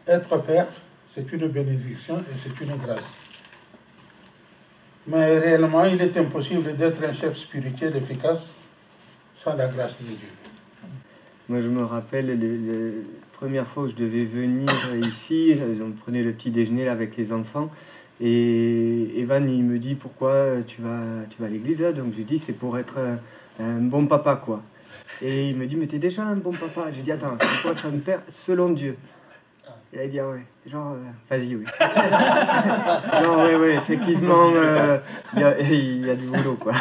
Être père, c'est une bénédiction et c'est une grâce. Mais réellement, il est impossible d'être un chef spirituel efficace sans la grâce de Dieu. Moi, je me rappelle les premières fois où je devais venir ici, on prenait le petit déjeuner là, avec les enfants, et Evan, il me dit, pourquoi tu vas à l'église là? Donc je lui dis, c'est pour être un bon papa, quoi. Et il me dit, mais t'es déjà un bon papa. Je lui dis, attends, c'est pour être un père selon Dieu. Il a dit, ah ouais, genre, vas-y, oui. Non, ouais, effectivement, il y a du boulot, quoi.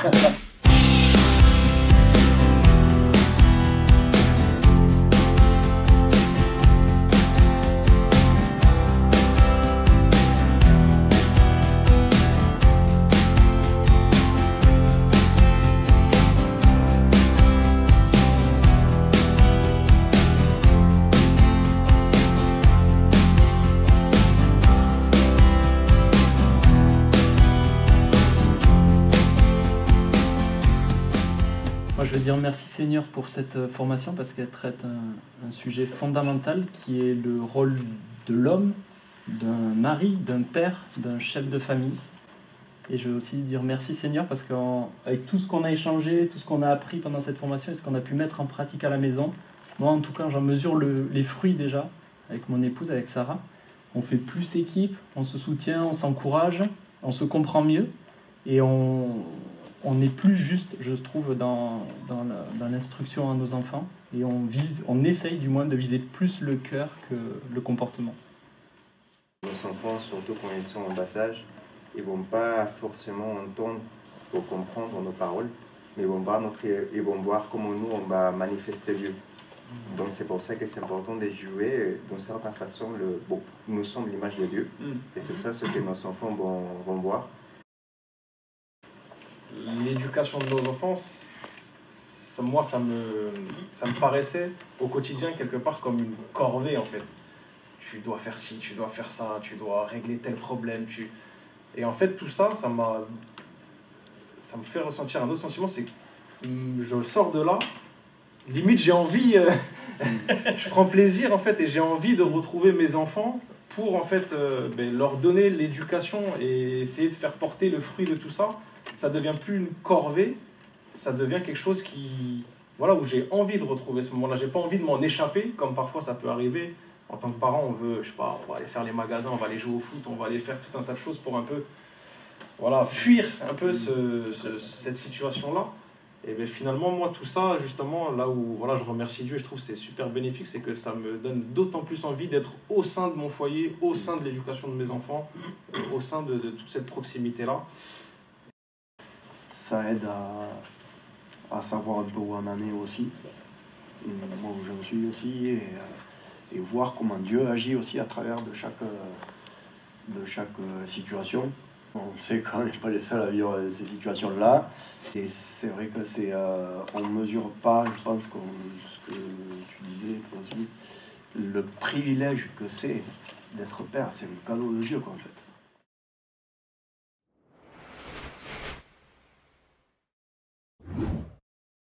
Moi, je veux dire merci Seigneur pour cette formation parce qu'elle traite un sujet fondamental qui est le rôle de l'homme, d'un mari, d'un père, d'un chef de famille. Et je veux aussi dire merci Seigneur parce qu'avec tout ce qu'on a échangé, tout ce qu'on a appris pendant cette formation et ce qu'on a pu mettre en pratique à la maison, moi en tout cas j'en mesure les fruits déjà avec mon épouse, avec Sarah. On fait plus équipe, on se soutient, on s'encourage, on se comprend mieux et on est plus juste, je trouve, dans l'instruction à nos enfants. Et on essaye du moins de viser plus le cœur que le comportement. Nos enfants, surtout quand ils sont en bas âge, ils ne vont pas forcément entendre ou comprendre nos paroles, mais ils vont voir comment nous, on va manifester Dieu. Donc c'est pour ça que c'est important de jouer d'une certaine façon. Nous sommes l'image de Dieu, et c'est ça ce que nos enfants vont voir. L'éducation de nos enfants, moi, ça me paraissait au quotidien quelque part comme une corvée en fait. Tu dois faire ci, tu dois faire ça, tu dois régler tel problème. Et en fait, tout ça, ça me fait ressentir un autre sentiment, c'est que je sors de là, limite j'ai envie, je prends plaisir en fait, et j'ai envie de retrouver mes enfants pour en fait leur donner l'éducation et essayer de faire porter le fruit de tout ça. Ça devient plus une corvée, ça devient quelque chose où j'ai envie de retrouver ce moment-là. J'ai pas envie de m'en échapper, comme parfois ça peut arriver. En tant que parent, on va aller faire les magasins, on va aller jouer au foot, on va aller faire tout un tas de choses pour un peu, fuir un peu cette situation-là. Et bien finalement, moi, tout ça, justement, là où je remercie Dieu et je trouve que c'est super bénéfique, c'est que ça me donne d'autant plus envie d'être au sein de mon foyer, au sein de l'éducation de mes enfants, au sein de toute cette proximité-là. Ça aide à savoir un peu où on en est aussi, moi où je suis aussi, et voir comment Dieu agit aussi à travers de chaque situation. On sait qu'on n'est pas les seuls à vivre ces situations-là, et c'est vrai que on ne mesure pas, je pense, ce que tu disais toi aussi, le privilège que c'est d'être père. C'est un cadeau de Dieu, quoi, en fait.